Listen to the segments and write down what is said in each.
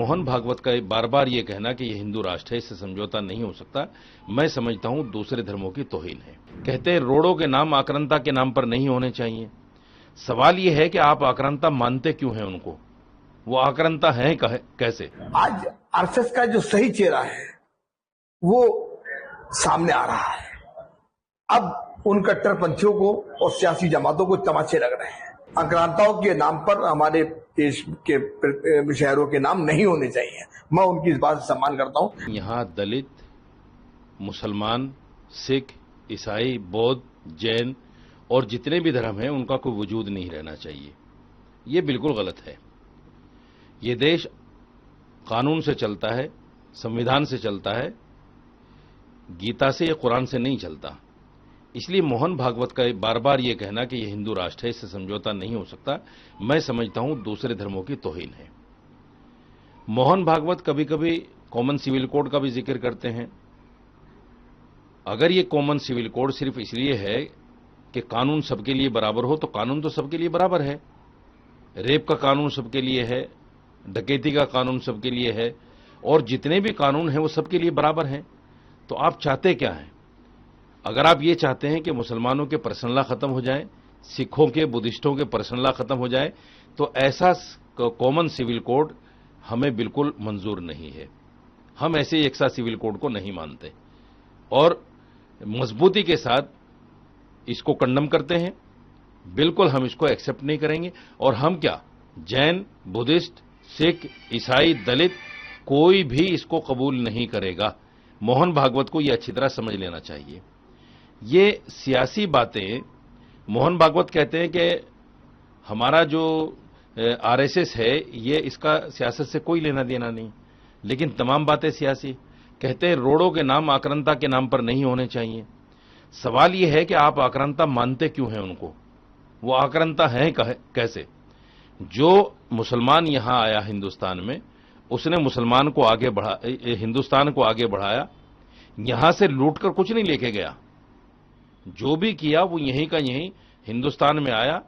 मोहन भागवत का बार बार ये कहना कि ये हिंदू राष्ट्र है, इससे समझौता नहीं हो सकता, मैं समझता हूं दूसरे धर्मों की तौहीन है। कहते हैं रोड़ों के नाम आक्रांता के नाम पर नहीं होने चाहिए। सवाल ये है कि आप आक्रांता मानते क्यों हैं उनको? वो आक्रांता हैं कैसे? आज आरएसएस का जो सही चेहरा है वो सामने आ रहा है। अब उन कट्टरपंथियों को और सियासी जमातों को तमाचे लग रहे हैं। आक्रांताओं के नाम पर हमारे देश के शहरों के नाम नहीं होने चाहिए। मैं उनकी इस बात से सम्मान करता हूं। यहां दलित, मुसलमान, सिख, ईसाई, बौद्ध, जैन और जितने भी धर्म हैं उनका कोई वजूद नहीं रहना चाहिए। ये बिल्कुल गलत है। ये देश कानून से चलता है, संविधान से चलता है, गीता से या कुरान से नहीं चलता। इसलिए मोहन भागवत का बार बार ये कहना कि ये हिंदू राष्ट्र है, इससे समझौता नहीं हो सकता, मैं समझता हूं दूसरे धर्मों की तौहीन है। मोहन भागवत कभी कभी कॉमन सिविल कोड का भी जिक्र करते हैं। अगर ये कॉमन सिविल कोड सिर्फ इसलिए है कि कानून सबके लिए बराबर हो, तो कानून तो सबके लिए बराबर है। रेप का कानून सबके लिए है, डकैती का कानून सबके लिए है, और जितने भी कानून हैं वो सबके लिए बराबर हैं। तो आप चाहते क्या हैं? अगर आप ये चाहते हैं कि मुसलमानों के पर्सनल लॉ खत्म हो जाए, सिखों के, बुद्धिस्टों के पर्सनल लॉ खत्म हो जाए, तो ऐसा कॉमन सिविल कोड हमें बिल्कुल मंजूर नहीं है। हम ऐसे एक सा सिविल कोड को नहीं मानते और मजबूती के साथ इसको कंडम करते हैं। बिल्कुल हम इसको एक्सेप्ट नहीं करेंगे। और हम क्या, जैन, बुद्धिस्ट, सिख, ईसाई, दलित, कोई भी इसको कबूल नहीं करेगा। मोहन भागवत को यह अच्छी तरह समझ लेना चाहिए। ये सियासी बातें, मोहन भागवत कहते हैं कि हमारा जो आरएसएस है ये इसका सियासत से कोई लेना देना नहीं, लेकिन तमाम बातें सियासी। कहते हैं रोड़ों के नाम आक्रांता के नाम पर नहीं होने चाहिए। सवाल ये है कि आप आक्रांता मानते क्यों हैं उनको? वो आक्रांता हैं कैसे? जो मुसलमान यहां आया हिंदुस्तान में, उसने मुसलमान को आगे बढ़ा, हिंदुस्तान को आगे बढ़ाया। यहां से लूटकर कुछ नहीं लेके गया। जो भी किया वो यहीं का यहीं हिंदुस्तान में आया,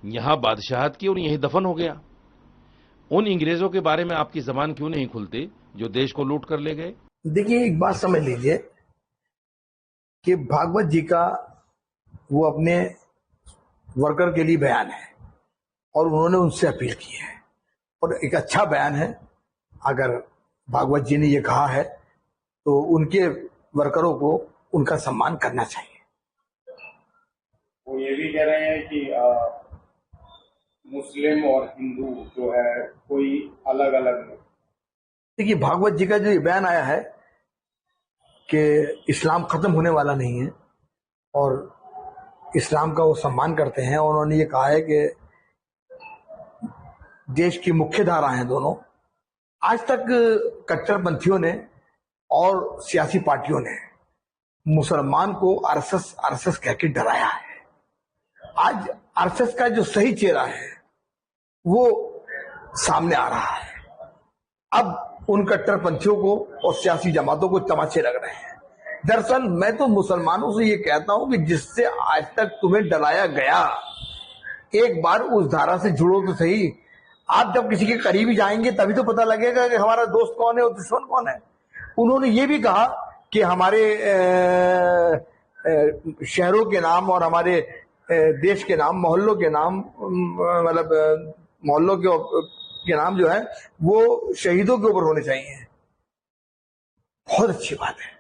यहां बादशाहत की और यहीं दफन हो गया। उन अंग्रेजों के बारे में आपकी जबान क्यों नहीं खुलती जो देश को लूट कर ले गए? देखिए, एक बात समझ लीजिए कि भागवत जी का वो अपने वर्कर के लिए बयान है और उन्होंने उनसे अपील की है, और एक अच्छा बयान है। अगर भागवत जी ने ये कहा है तो उनके वर्करों को उनका सम्मान करना चाहिए। वो ये भी कह रहे हैं कि मुस्लिम और हिंदू जो है कोई अलग अलग नहीं। देखिए, भागवत जी का जो बयान आया है कि इस्लाम खत्म होने वाला नहीं है और इस्लाम का वो सम्मान करते हैं, और उन्होंने ये कहा है कि देश की मुख्य धारा हैं दोनों। आज तक कट्टरपंथियों ने और सियासी पार्टियों ने मुसलमान को आरएसएस कह के डराया है। आज आरएसएस का जो सही चेहरा है वो सामने आ रहा है। अब उन कट्टरपंथियों को और सियासी जमातों को तमाचे लग रहे हैं। दरअसल मैं तो मुसलमानों से ये कहता हूं कि जिससे आज तक तुम्हें डराया गया, एक बार उस धारा से जुड़ो तो सही। आप जब किसी के करीब ही जाएंगे तभी तो पता लगेगा कि हमारा दोस्त कौन है और दुश्मन कौन है। उन्होंने ये भी कहा कि हमारे शहरों के नाम और हमारे देश के नाम, मोहल्लों के नाम, मतलब मोहल्लों के नाम जो है वो शहीदों के ऊपर होने चाहिए। बहुत अच्छी बात है।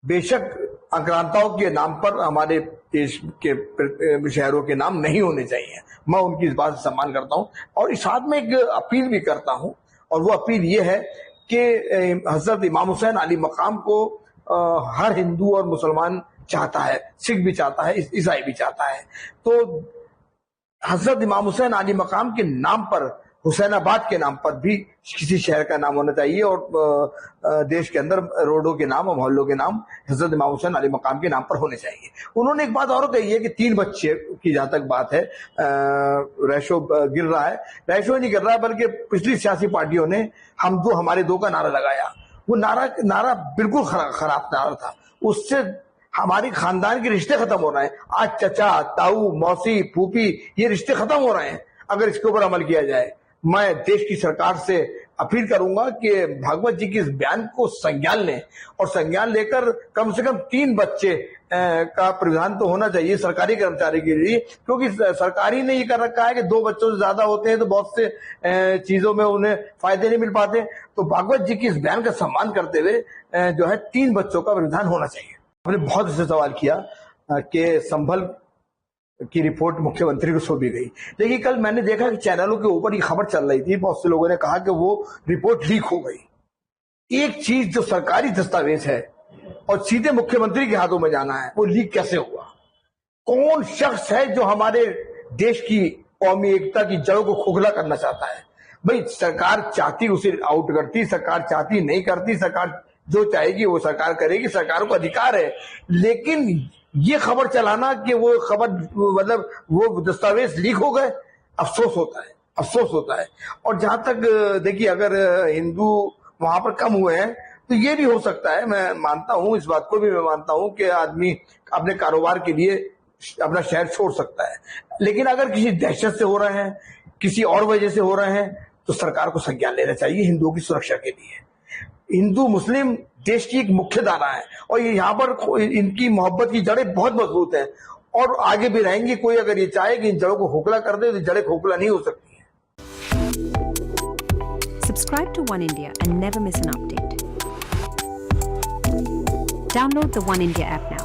बेशक आक्रांताओं के नाम पर हमारे देश के शहरों के नाम नहीं होने चाहिए। मैं उनकी इस बात से सम्मान करता हूं और साथ में एक अपील भी करता हूं, और वो अपील ये है कि हजरत इमाम हुसैन अली मकाम को हर हिंदू और मुसलमान चाहता है, सिख भी चाहता है, ईसाई भी चाहता है। तो हजरत इमाम हुसैन अली मकाम के नाम पर, हुसैनाबाद के नाम पर भी किसी शहर का नाम होना चाहिए, और देश के अंदर रोडों के नाम और मोहल्लों के नाम हजरत इमाम हुसैन अली मकाम के नाम पर होने चाहिए। उन्होंने एक बात और कही है कि 3 बच्चे की जहां तक बात है, रेशो गिर रहा है, रेशो नहीं गिर रहा है बल्कि पिछली सियासी पार्टियों ने हम दो हमारे दो का नारा लगाया। वो नारा बिल्कुल खराब नारा था। उससे हमारी खानदान के रिश्ते खत्म हो रहे हैं। आज चचा, ताऊ, मौसी, फूफी, ये रिश्ते खत्म हो रहे हैं अगर इसके ऊपर अमल किया जाए। मैं देश की सरकार से अपील करूंगा कि भागवत जी की इस बयान को संज्ञान लें और संज्ञान लेकर कम से कम 3 बच्चे का प्रावधान तो होना चाहिए सरकारी कर्मचारी के लिए, क्योंकि सरकारी ने ये कर रखा है कि 2 बच्चों से ज्यादा होते हैं तो बहुत से चीजों में उन्हें फायदे नहीं मिल पाते। तो भागवत जी की इस बयान का सम्मान करते हुए जो है 3 बच्चों का प्रावधान होना चाहिए। हमने बहुत से सवाल किया कि संभल की रिपोर्ट मुख्यमंत्री को सौंपी गई, लेकिन कल मैंने देखा कि चैनलों के ऊपर ये खबर चल रही थी, बहुत से लोगों ने कहा कि वो रिपोर्ट लीक हो गई। एक चीज जो सरकारी दस्तावेज है और सीधे मुख्यमंत्री के हाथों में जाना है, वो लीक कैसे हुआ? कौन शख्स है जो हमारे देश की कौमी एकता की जड़ों को खोखला करना चाहता है? भाई सरकार चाहती उसे आउट करती, सरकार चाहती नहीं करती, सरकार जो चाहेगी वो सरकार करेगी, सरकार को अधिकार है। लेकिन ये खबर चलाना कि वो खबर मतलब वो दस्तावेज लीक हो गए, अफसोस होता है, अफसोस होता है। और जहां तक देखिए, अगर हिंदू वहां पर कम हुए हैं तो ये भी हो सकता है, मैं मानता हूं, इस बात को भी मैं मानता हूं कि आदमी अपने कारोबार के लिए अपना शहर छोड़ सकता है। लेकिन अगर किसी दहशत से हो रहे हैं, किसी और वजह से हो रहे हैं, तो सरकार को संज्ञान लेना चाहिए हिंदुओं की सुरक्षा के लिए। हिंदू मुस्लिम देश की एक मुख्य धारा है और यहाँ पर इनकी मोहब्बत की जड़ें बहुत मजबूत हैं और आगे भी रहेंगी। कोई अगर ये चाहे कि इन जड़ों को खोखला कर दे तो जड़ें खोखला नहीं हो सकती हैं। Subscribe to One India and never miss an update. Download the One India app now.